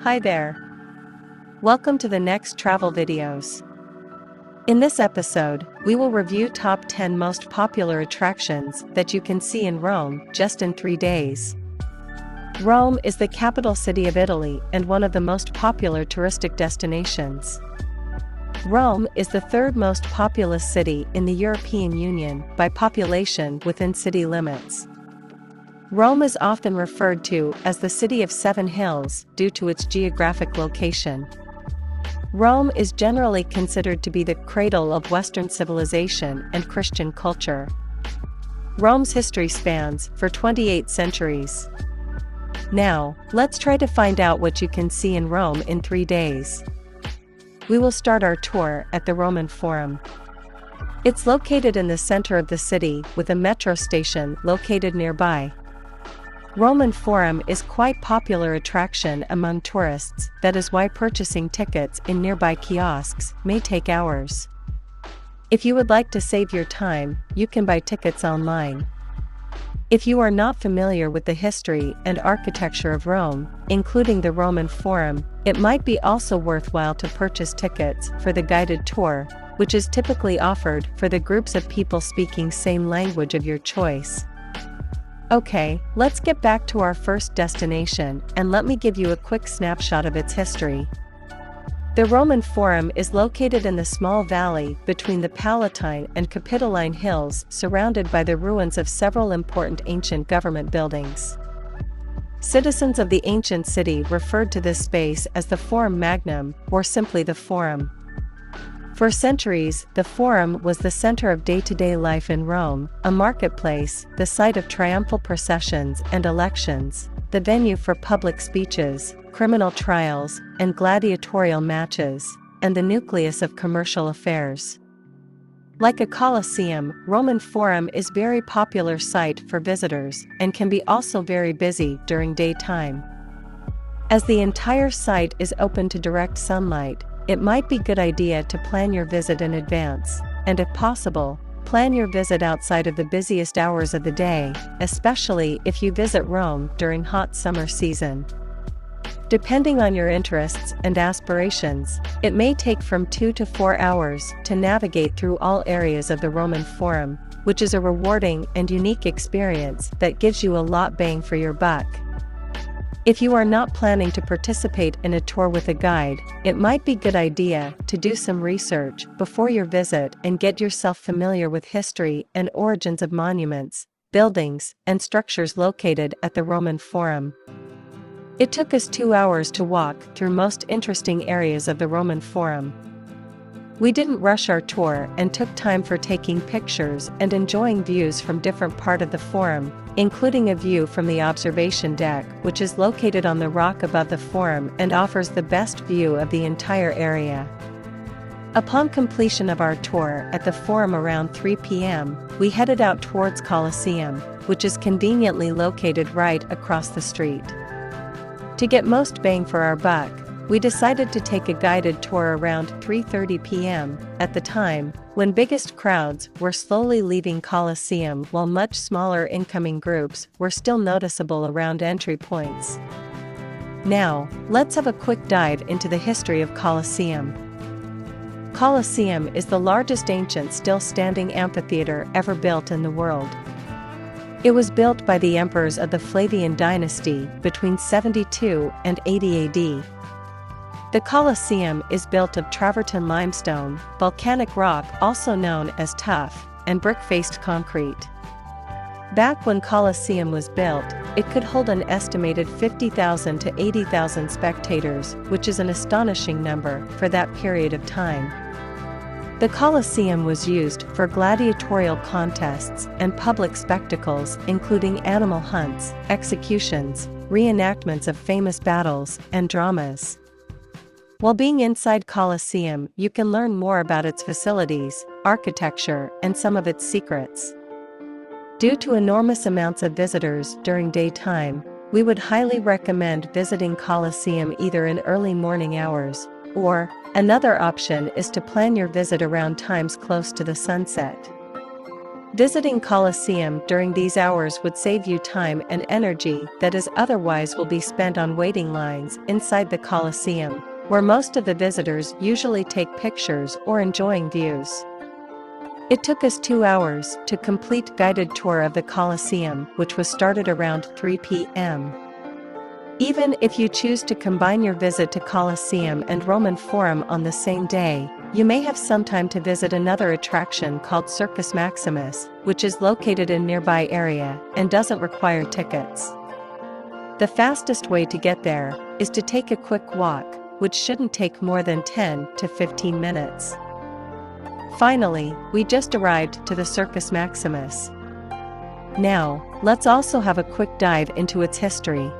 Hi there. Welcome to the next travel videos. In this episode, we will review top 10 most popular attractions that you can see in Rome just in 3 days. Rome is the capital city of Italy and one of the most popular touristic destinations. Rome is the third most populous city in the European Union by population within city limits. Rome is often referred to as the City of Seven Hills due to its geographic location. Rome is generally considered to be the cradle of Western civilization and Christian culture. Rome's history spans for 28 centuries. Now, let's try to find out what you can see in Rome in 3 days. We will start our tour at the Roman Forum. It's located in the center of the city with a metro station located nearby. Roman Forum is quite popular attraction among tourists, that is why purchasing tickets in nearby kiosks may take hours. If you would like to save your time, you can buy tickets online. If you are not familiar with the history and architecture of Rome, including the Roman Forum, it might be also worthwhile to purchase tickets for the guided tour, which is typically offered for the groups of people speaking same language of your choice. Okay, let's get back to our first destination and let me give you a quick snapshot of its history. The Roman Forum is located in the small valley between the Palatine and Capitoline Hills, surrounded by the ruins of several important ancient government buildings. Citizens of the ancient city referred to this space as the Forum Magnum, or simply the Forum. For centuries, the Forum was the center of day-to-day life in Rome, a marketplace, the site of triumphal processions and elections, the venue for public speeches, criminal trials, and gladiatorial matches, and the nucleus of commercial affairs. Like a Colosseum, Roman Forum is a very popular site for visitors and can be also very busy during daytime. As the entire site is open to direct sunlight, it might be a good idea to plan your visit in advance, and if possible, plan your visit outside of the busiest hours of the day, especially if you visit Rome during hot summer season. Depending on your interests and aspirations, it may take from 2 to 4 hours to navigate through all areas of the Roman Forum, which is a rewarding and unique experience that gives you a lot bang for your buck. If you are not planning to participate in a tour with a guide, it might be a good idea to do some research before your visit and get yourself familiar with history and origins of monuments, buildings, and structures located at the Roman Forum. It took us 2 hours to walk through most interesting areas of the Roman Forum. We didn't rush our tour and took time for taking pictures and enjoying views from different parts of the Forum, including a view from the observation deck, which is located on the rock above the Forum and offers the best view of the entire area. Upon completion of our tour at the Forum around 3 p.m., we headed out towards Colosseum, which is conveniently located right across the street. To get most bang for our buck, we decided to take a guided tour around 3:30 p.m., at the time when biggest crowds were slowly leaving Colosseum while much smaller incoming groups were still noticeable around entry points. Now, let's have a quick dive into the history of Colosseum. Colosseum is the largest ancient still-standing amphitheater ever built in the world. It was built by the emperors of the Flavian dynasty between 72 and 80 AD. The Colosseum is built of travertine limestone, volcanic rock also known as tuff, and brick-faced concrete. Back when Colosseum was built, it could hold an estimated 50,000 to 80,000 spectators, which is an astonishing number for that period of time. The Colosseum was used for gladiatorial contests and public spectacles including animal hunts, executions, reenactments of famous battles, and dramas. While being inside Colosseum, you can learn more about its facilities, architecture, and some of its secrets. Due to enormous amounts of visitors during daytime, we would highly recommend visiting Colosseum either in early morning hours, or another option is to plan your visit around times close to the sunset. Visiting Colosseum during these hours would save you time and energy that is otherwise will be spent on waiting lines inside the Colosseum, where most of the visitors usually take pictures or enjoying views. It took us 2 hours to complete guided tour of the Colosseum, which was started around 3 p.m. Even if you choose to combine your visit to Colosseum and Roman Forum on the same day, you may have some time to visit another attraction called Circus Maximus, which is located in nearby area and doesn't require tickets. The fastest way to get there is to take a quick walk, which shouldn't take more than 10 to 15 minutes. Finally, we just arrived to the Circus Maximus. Now, let's also have a quick dive into its history.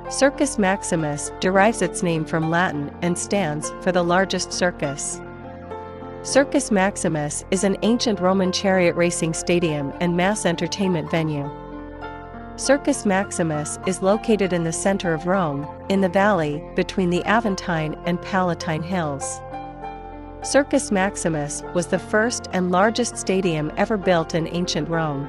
Circus Maximus derives its name from Latin and stands for the largest circus. Circus Maximus is an ancient Roman chariot racing stadium and mass entertainment venue. Circus Maximus is located in the center of Rome, in the valley between the Aventine and Palatine Hills. Circus Maximus was the first and largest stadium ever built in ancient Rome.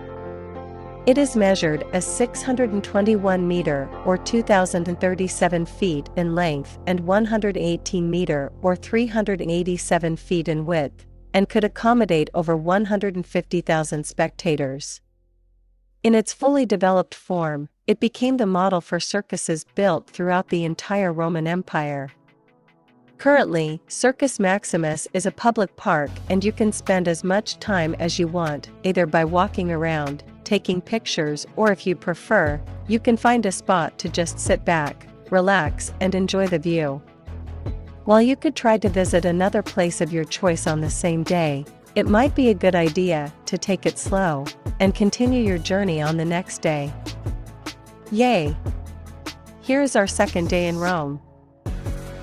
It is measured as 621 meter or 2,037 feet in length and 118 meter or 387 feet in width, and could accommodate over 150,000 spectators. In its fully developed form, it became the model for circuses built throughout the entire Roman Empire. Currently, Circus Maximus is a public park and you can spend as much time as you want, either by walking around, taking pictures, or if you prefer, you can find a spot to just sit back, relax, and enjoy the view. While you could try to visit another place of your choice on the same day, it might be a good idea to take it slow and continue your journey on the next day. Yay! Here's our second day in Rome.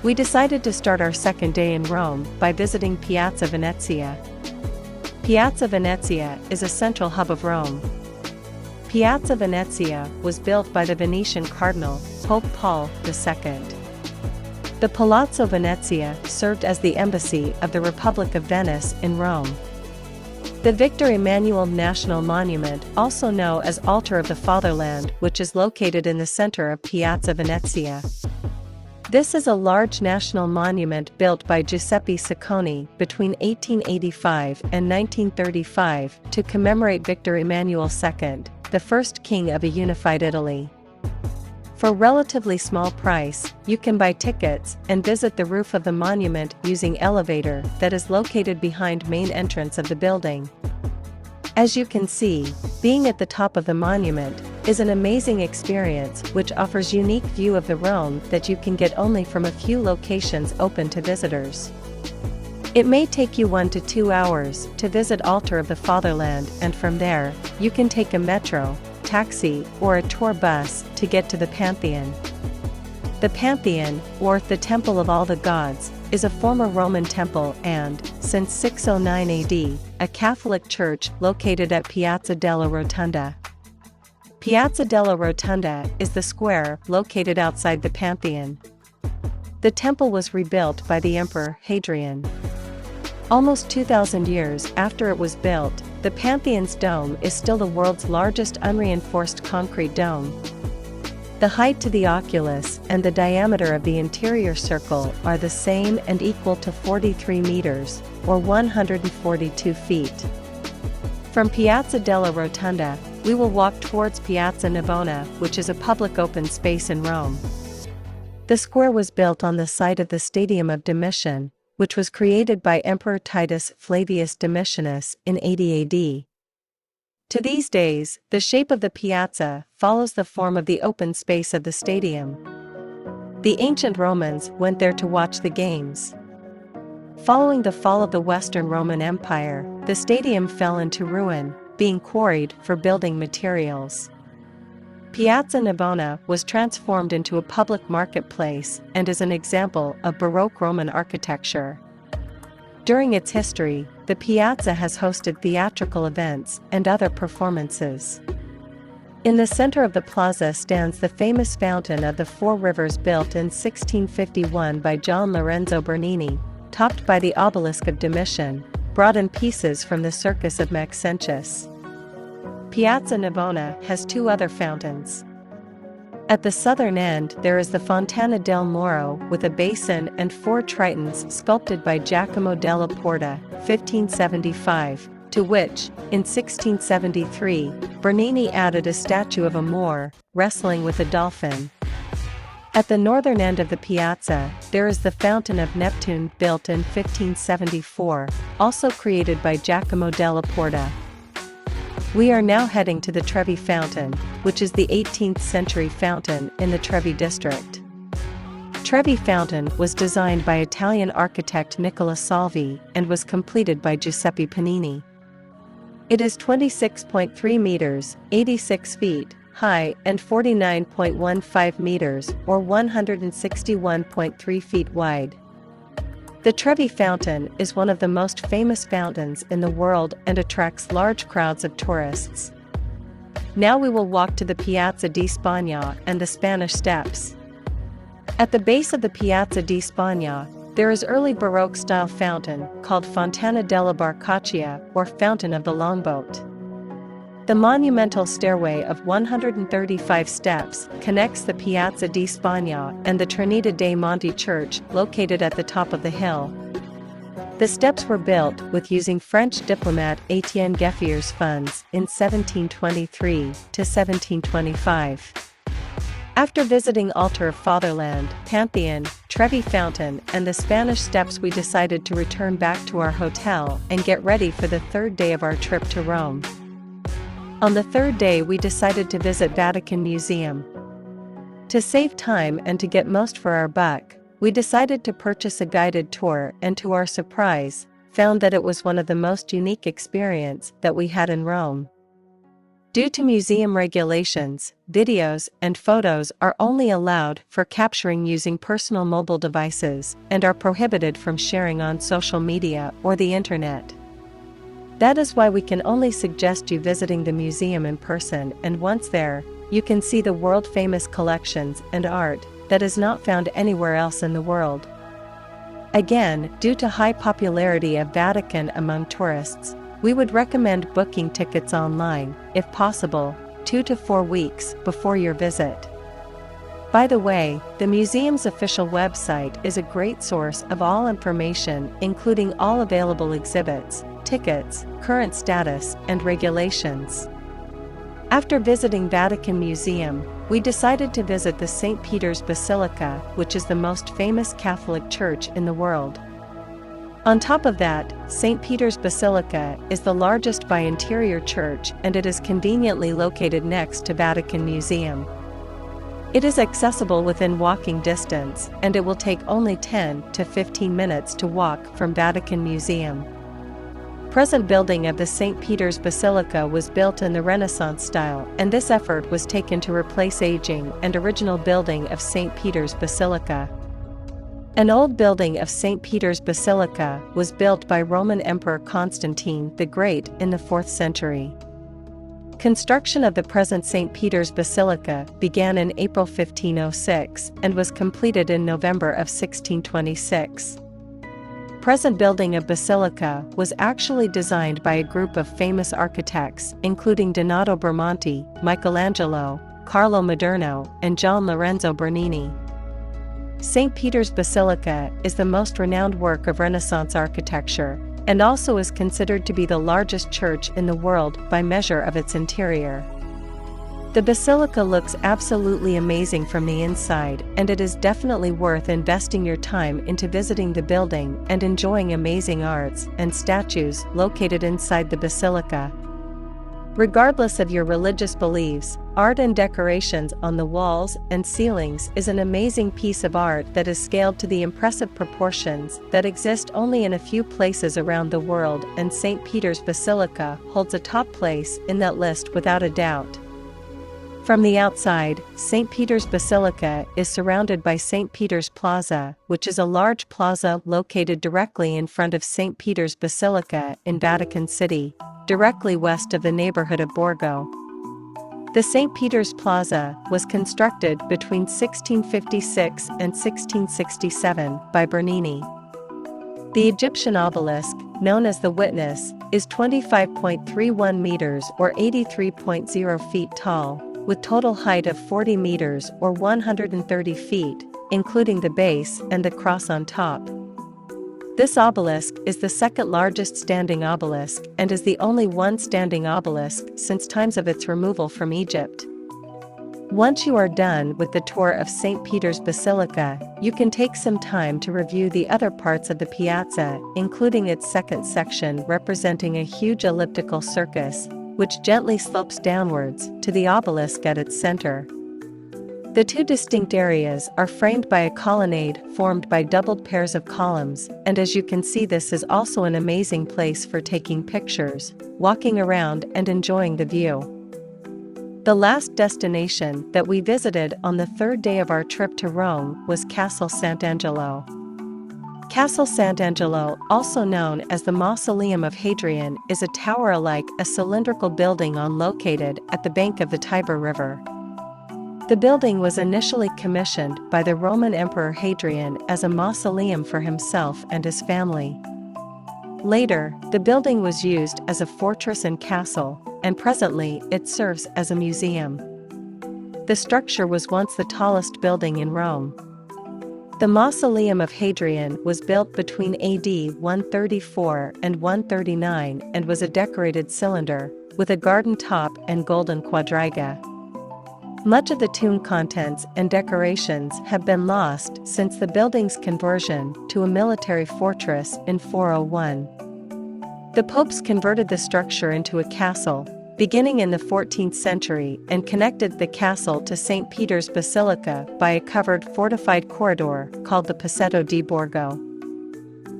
We decided to start our second day in Rome by visiting Piazza Venezia. Piazza Venezia is a central hub of Rome. Piazza Venezia was built by the Venetian Cardinal, Pope Paul II. The Palazzo Venezia served as the embassy of the Republic of Venice in Rome. The Victor Emmanuel National Monument, also known as Altar of the Fatherland, which is located in the center of Piazza Venezia. This is a large national monument built by Giuseppe Sacconi between 1885 and 1935 to commemorate Victor Emmanuel II, the first king of a unified Italy. For a relatively small price, you can buy tickets and visit the roof of the monument using elevator that is located behind main entrance of the building. As you can see, being at the top of the monument is an amazing experience which offers unique view of the Rome that you can get only from a few locations open to visitors. It may take you 1 to 2 hours to visit Altar of the Fatherland, and from there, you can take a metro, taxi, or a tour bus to get to the Pantheon. The Pantheon, or the Temple of All the Gods, is a former Roman temple and, since 609 AD, a Catholic church located at Piazza della Rotonda. Piazza della Rotonda is the square located outside the Pantheon. The temple was rebuilt by the Emperor Hadrian. Almost 2,000 years after it was built, the Pantheon's dome is still the world's largest unreinforced concrete dome. The height to the oculus and the diameter of the interior circle are the same and equal to 43 meters, or 142 feet. From Piazza della Rotonda, we will walk towards Piazza Navona, which is a public open space in Rome. The square was built on the site of the Stadium of Domitian, which was created by Emperor Titus Flavius Domitianus in 80 AD. To these days, the shape of the piazza follows the form of the open space of the stadium. The ancient Romans went there to watch the games. Following the fall of the Western Roman Empire, the stadium fell into ruin, being quarried for building materials. Piazza Navona was transformed into a public marketplace and is an example of Baroque Roman architecture. During its history, the piazza has hosted theatrical events and other performances. In the center of the plaza stands the famous Fountain of the Four Rivers, built in 1651 by John Lorenzo Bernini, topped by the obelisk of Domitian, brought in pieces from the Circus of Maxentius. Piazza Navona has two other fountains. At the southern end there is the Fontana del Moro with a basin and four tritons sculpted by Giacomo della Porta, 1575, to which, in 1673, Bernini added a statue of a Moor, wrestling with a dolphin. At the northern end of the piazza, there is the Fountain of Neptune built in 1574, also created by Giacomo della Porta. We are now heading to the Trevi Fountain, which is the 18th century fountain in the Trevi district. Trevi Fountain was designed by Italian architect Nicola Salvi and was completed by Giuseppe Panini. It is 26.3 meters, 86 feet, high and 49.15 meters or 161.3 feet wide. The Trevi Fountain is one of the most famous fountains in the world and attracts large crowds of tourists. Now we will walk to the Piazza di Spagna and the Spanish Steps. At the base of the Piazza di Spagna, there is early Baroque-style fountain called Fontana della Barcaccia or Fountain of the Longboat. The monumental stairway of 135 steps connects the Piazza di Spagna and the Trinità dei Monti church located at the top of the hill. The steps were built with using French diplomat Étienne Geffier's funds in 1723 to 1725. After visiting Altar of Fatherland, Pantheon, Trevi Fountain and the Spanish Steps, we decided to return back to our hotel and get ready for the third day of our trip to Rome. On the third day we decided to visit Vatican Museum. To save time and to get most for our buck, we decided to purchase a guided tour and to our surprise, found that it was one of the most unique experiences that we had in Rome. Due to museum regulations, videos and photos are only allowed for capturing using personal mobile devices and are prohibited from sharing on social media or the internet. That is why we can only suggest you visiting the museum in person, and once there, you can see the world-famous collections and art that is not found anywhere else in the world. Again, due to high popularity of Vatican among tourists, we would recommend booking tickets online, if possible, 2 to 4 weeks before your visit. By the way, the museum's official website is a great source of all information, including all available exhibits, tickets, current status, and regulations. After visiting Vatican Museum, we decided to visit the St. Peter's Basilica, which is the most famous Catholic church in the world. On top of that, St. Peter's Basilica is the largest by interior church, and it is conveniently located next to Vatican Museum. It is accessible within walking distance, and it will take only 10 to 15 minutes to walk from Vatican Museum. Present building of the St. Peter's Basilica was built in the Renaissance style, and this effort was taken to replace aging and original building of St. Peter's Basilica. An old building of St. Peter's Basilica was built by Roman Emperor Constantine the Great in the 4th century. Construction of the present St. Peter's Basilica began in April 1506 and was completed in November of 1626. Present building of Basilica was actually designed by a group of famous architects, including Donato Bramante, Michelangelo, Carlo Maderno, and Gian Lorenzo Bernini. St. Peter's Basilica is the most renowned work of Renaissance architecture, and also is considered to be the largest church in the world by measure of its interior. The basilica looks absolutely amazing from the inside, and it is definitely worth investing your time into visiting the building and enjoying amazing arts and statues located inside the basilica. Regardless of your religious beliefs, art and decorations on the walls and ceilings is an amazing piece of art that is scaled to the impressive proportions that exist only in a few places around the world, and St. Peter's Basilica holds a top place in that list without a doubt. From the outside, St. Peter's Basilica is surrounded by St. Peter's Plaza, which is a large plaza located directly in front of St. Peter's Basilica in Vatican City, directly west of the neighborhood of Borgo. The St. Peter's Plaza was constructed between 1656 and 1667 by Bernini. The Egyptian obelisk, known as the Witness, is 25.31 meters or 83.0 feet tall, with total height of 40 meters or 130 feet, including the base and the cross on top. This obelisk is the second largest standing obelisk and is the only one standing obelisk since times of its removal from Egypt. Once you are done with the tour of St. Peter's Basilica, you can take some time to review the other parts of the piazza, including its second section representing a huge elliptical circus, which gently slopes downwards to the obelisk at its center. The two distinct areas are framed by a colonnade formed by doubled pairs of columns, and as you can see, this is also an amazing place for taking pictures, walking around and enjoying the view. The last destination that we visited on the third day of our trip to Rome was Castle Sant'Angelo. Castle Sant'Angelo, also known as the Mausoleum of Hadrian, is a tower-like, a cylindrical building located at the bank of the Tiber River. The building was initially commissioned by the Roman Emperor Hadrian as a mausoleum for himself and his family. Later, the building was used as a fortress and castle, and presently it serves as a museum. The structure was once the tallest building in Rome. The Mausoleum of Hadrian was built between AD 134 and 139 and was a decorated cylinder, with a garden top and golden quadriga. Much of the tomb contents and decorations have been lost since the building's conversion to a military fortress in 401. The popes converted the structure into a castle, beginning in the 14th century, and connected the castle to St. Peter's Basilica by a covered fortified corridor called the Passetto di Borgo.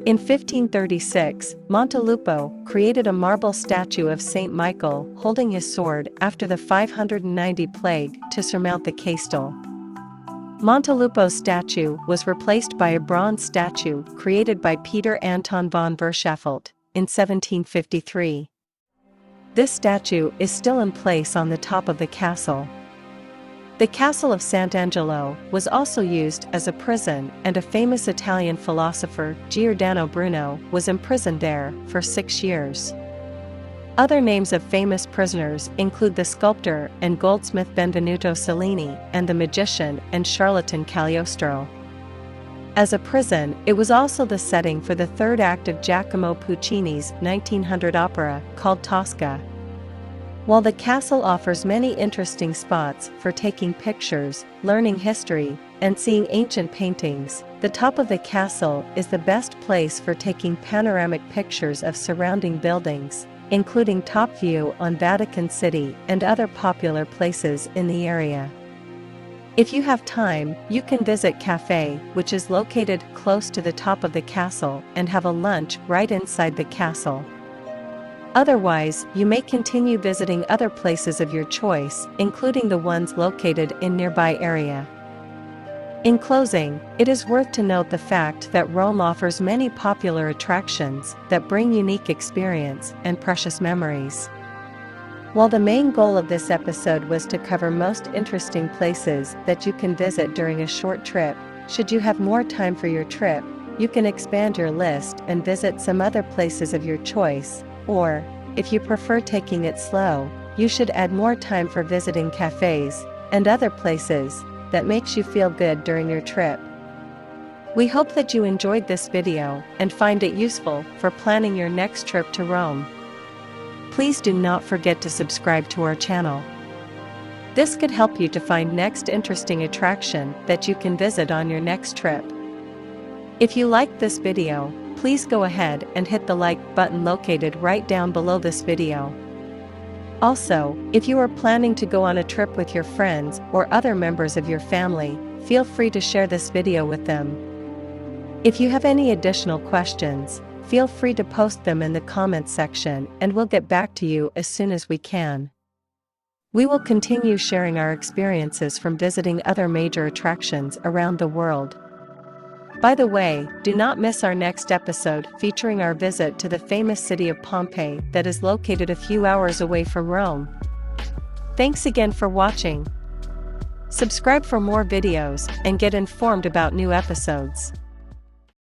In 1536, Montelupo created a marble statue of Saint Michael holding his sword after the 590 plague to surmount the Caistel. Montelupo's statue was replaced by a bronze statue created by Peter Anton von Verschaffelt in 1753. This statue is still in place on the top of the castle. The Castle of Sant'Angelo was also used as a prison, and a famous Italian philosopher, Giordano Bruno, was imprisoned there for 6 years. Other names of famous prisoners include the sculptor and goldsmith Benvenuto Cellini and the magician and charlatan Cagliostro. As a prison, it was also the setting for the third act of Giacomo Puccini's 1900 opera called Tosca. While the castle offers many interesting spots for taking pictures, learning history, and seeing ancient paintings, the top of the castle is the best place for taking panoramic pictures of surrounding buildings, including top view on Vatican City and other popular places in the area. If you have time, you can visit Café, which is located close to the top of the castle, and have a lunch right inside the castle. Otherwise, you may continue visiting other places of your choice, including the ones located in nearby area. In closing, it is worth to note the fact that Rome offers many popular attractions that bring unique experience and precious memories. While the main goal of this episode was to cover most interesting places that you can visit during a short trip, should you have more time for your trip, you can expand your list and visit some other places of your choice, or, if you prefer taking it slow, you should add more time for visiting cafes and other places that makes you feel good during your trip. We hope that you enjoyed this video and find it useful for planning your next trip to Rome. Please do not forget to subscribe to our channel. This could help you to find next interesting attraction that you can visit on your next trip. If you liked this video, please go ahead and hit the like button located right down below this video. Also, if you are planning to go on a trip with your friends or other members of your family, feel free to share this video with them. If you have any additional questions, feel free to post them in the comments section and we'll get back to you as soon as we can. We will continue sharing our experiences from visiting other major attractions around the world. By the way, do not miss our next episode featuring our visit to the famous city of Pompeii that is located a few hours away from Rome. Thanks again for watching. Subscribe for more videos and get informed about new episodes.